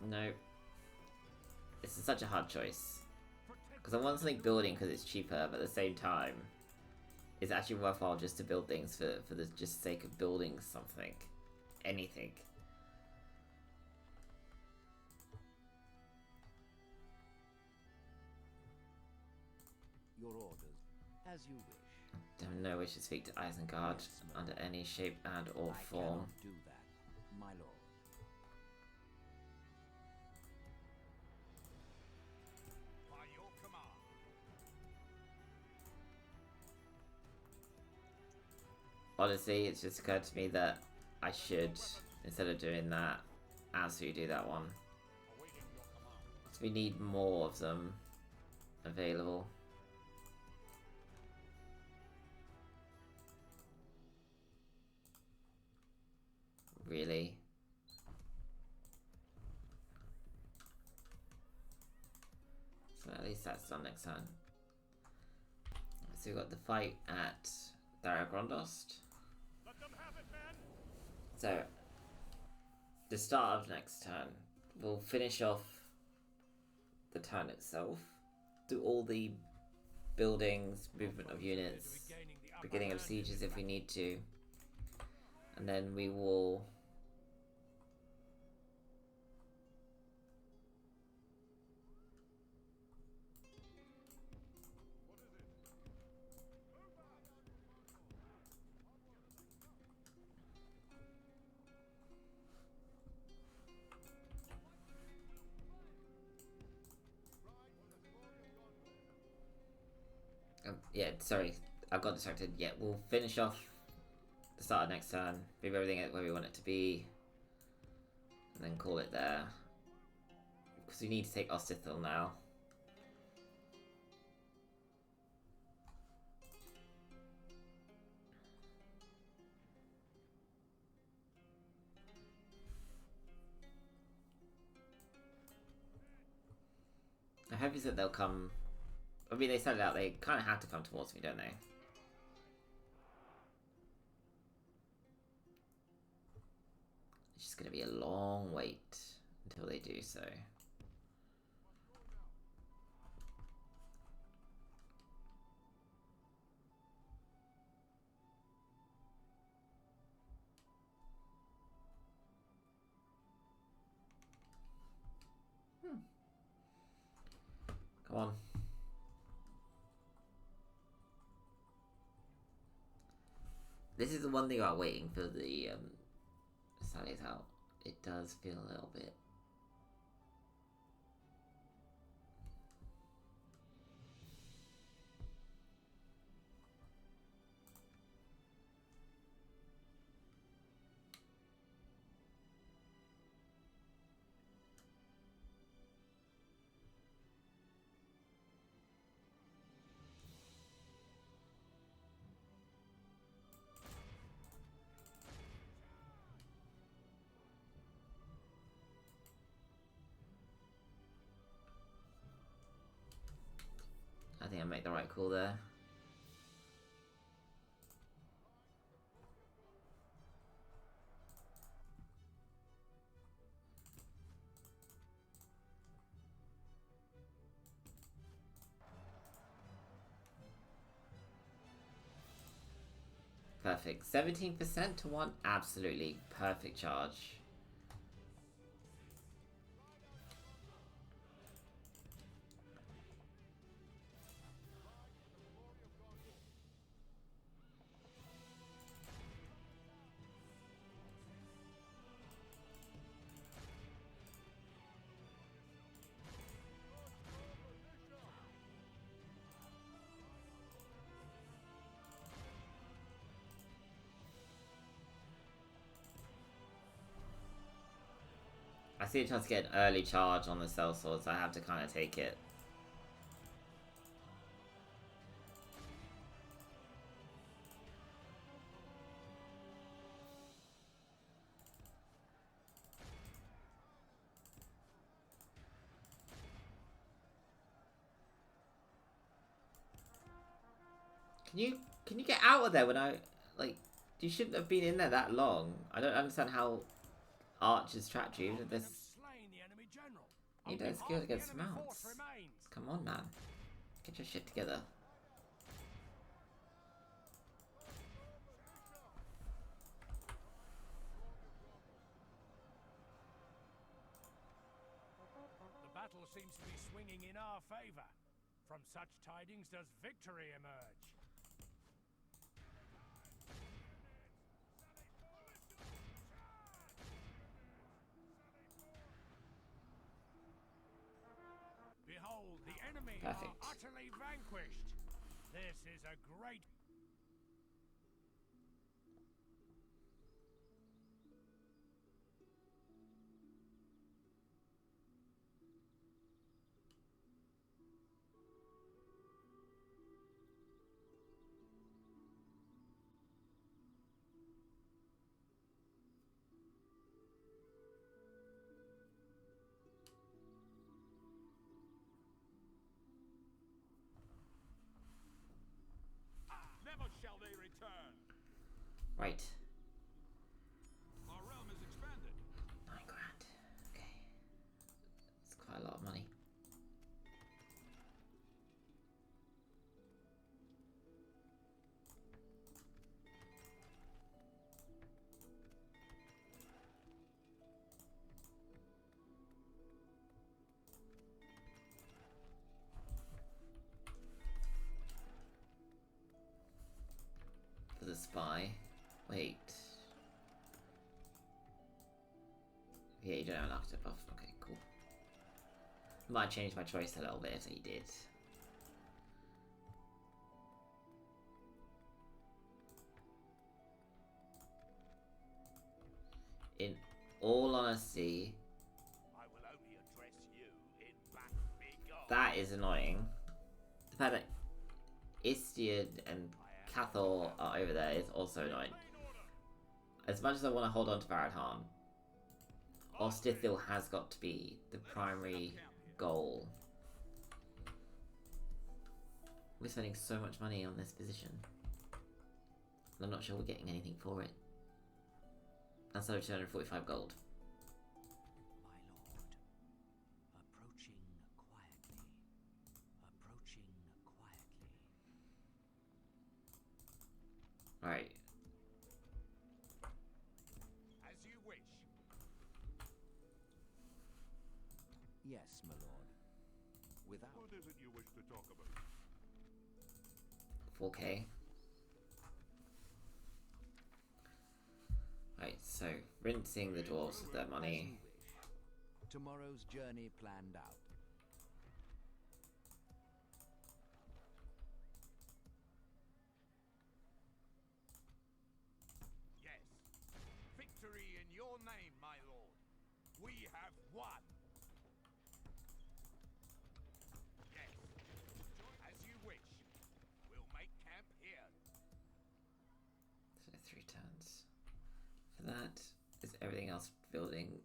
No. This is such a hard choice. Because I want something building because it's cheaper, but at the same time, it's actually worthwhile just to build things for the just sake of building something. Anything. Your orders, as you wish. I have no wish to speak to Isengard under any shape and or form. I cannot do that, my lord. By your command. Honestly, it's just occurred to me that I should, instead of doing that, absolutely do that one. Awaiting your command. So we need more of them available. Really? So at least that's done next turn. So we've got the fight at Gondost. Let them have it, men. So, the start of next turn, we'll finish off the turn itself, do all the buildings, movement of units, beginning of sieges if we need to, and then we will yeah, sorry, I got distracted. Yeah, we'll finish off the start of next turn, move everything where we want it to be, and then call it there. Because we need to take Ithilien now. I hope is that they'll come. I mean, they said it out, they kind of have to come towards me, don't they? It's just going to be a long wait until they do so. Come on. This is the one thing about waiting for the Sally's out. It does feel a little bit. I think I made the right call there. Perfect. 17% to 1. Absolutely perfect charge. I see a chance to get an early charge on the sellsword, so I have to kind of take it. Can you get out of there when I, like, you shouldn't have been in there that long. I don't understand how archers trapped you. This, you don't skill against mounts. Come on, man. Get your shit together. The battle seems to be swinging in our favor. From such tidings does victory emerge. Behold, the enemy Perfect. are utterly vanquished. This is a great... Never shall they return. Right. Our realm is expanded. 9 grand. Okay. It's quite a lot of money. For the spy. Wait. Yeah, you don't have an architect buff. Okay, cool. Might change my choice a little bit if he did. In all honesty, I will only address you in back big on. that is annoying. The fact that Ithilien and Cathal are over there is also annoying. As much as I want to hold on to Varadhan, Ostithil has got to be the primary goal. We're spending so much money on this position. And I'm not sure we're getting anything for it. That's over 245 gold. My lord, approaching quietly. Approaching quietly. Alright. As you wish. Yes, my lord. Without... What is it you wish to talk about? 4k. Right, so rinsing the dwarves of their money. Tomorrow's journey planned out. Yes. Victory in your name, my lord. We have won. Yes. As you wish. We'll make camp here. So 3 turns. For that, is everything else building?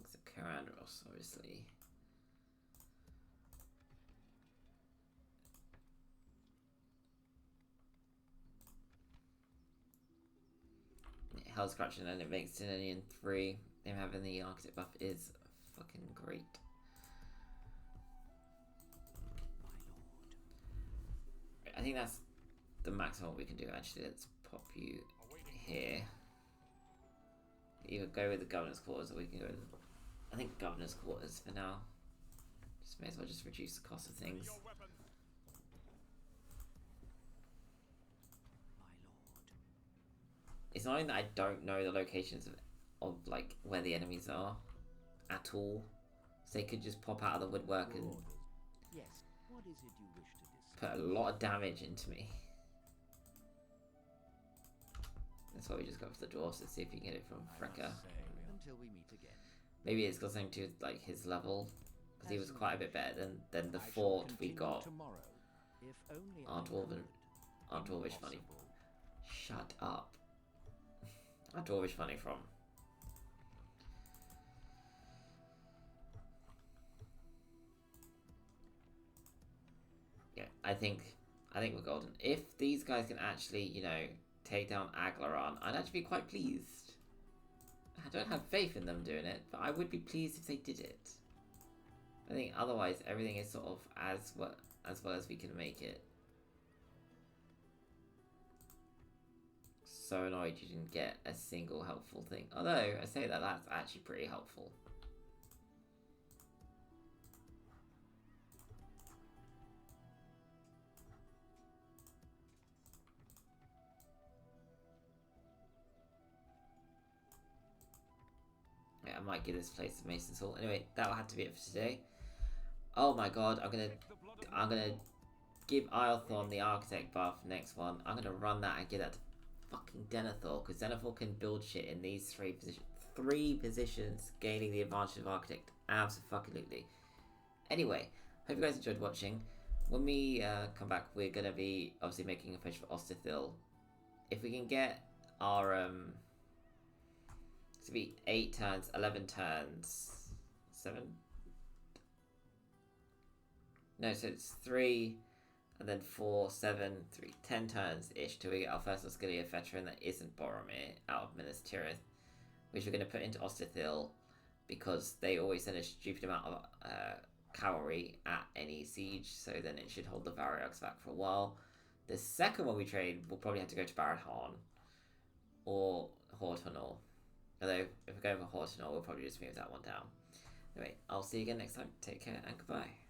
Except Carandaros, obviously. Hell's Corruption and it makes Ithilien 3. Them having the architect buff is fucking great. I think that's the maximum we can do. Actually, let's pop you here. Either go with the governor's quarters or we can go with, I think, governor's quarters for now. Just may as well just reduce the cost of things. Your weapons. My lord. It's annoying that I don't know the locations of like where the enemies are at all. So they could just pop out of the woodwork and Yes. What is it you wish to discuss? put a lot of damage into me. That's why we just go for the dwarves to see if you can get it from Frecker. And until we meet again. Maybe it's got something to do with, like, his level. Because he was quite a bit better than the I shall fort we continue got. tomorrow, if only I Aren't could. Dwarvish funny? Impossible. Shut up. Aren't Dwarvish funny from? Yeah, I think we're golden. If these guys can actually, you know, take down Aglaron, I'd actually be quite pleased. I don't have faith in them doing it, but I would be pleased if they did it. I think otherwise everything is sort of as well as we can make it. So annoyed you didn't get a single helpful thing. Although I say that, that's actually pretty helpful. Yeah, I might give this place a Mason's Hall. Anyway, that'll have to be it for today. Oh my god, I'm gonna give Iolthorn the Architect buff next one. I'm gonna run that and give that to fucking Denethor, because Denethor can build shit in these three positions, gaining the advantage of Architect. Absolutely. Anyway, hope you guys enjoyed watching. When we come back, we're gonna be obviously making a push for Ostithil. If we can get our to be 8 turns, 11 turns, 7. No, so it's 3, and then 4, 7, 3, 10 turns-ish till we get our first Osgiliath veteran that isn't Boromir out of Minas Tirith, which we're going to put into Ostithil, because they always send a stupid amount of cavalry at any siege, so then it should hold the Varyogs back for a while. The second one we trade, we'll probably have to go to Barad-Hon, or Hortonor. Although, if we go for Hortonor, we'll probably just move that one down. Anyway, I'll see you again next time. Take care, and goodbye.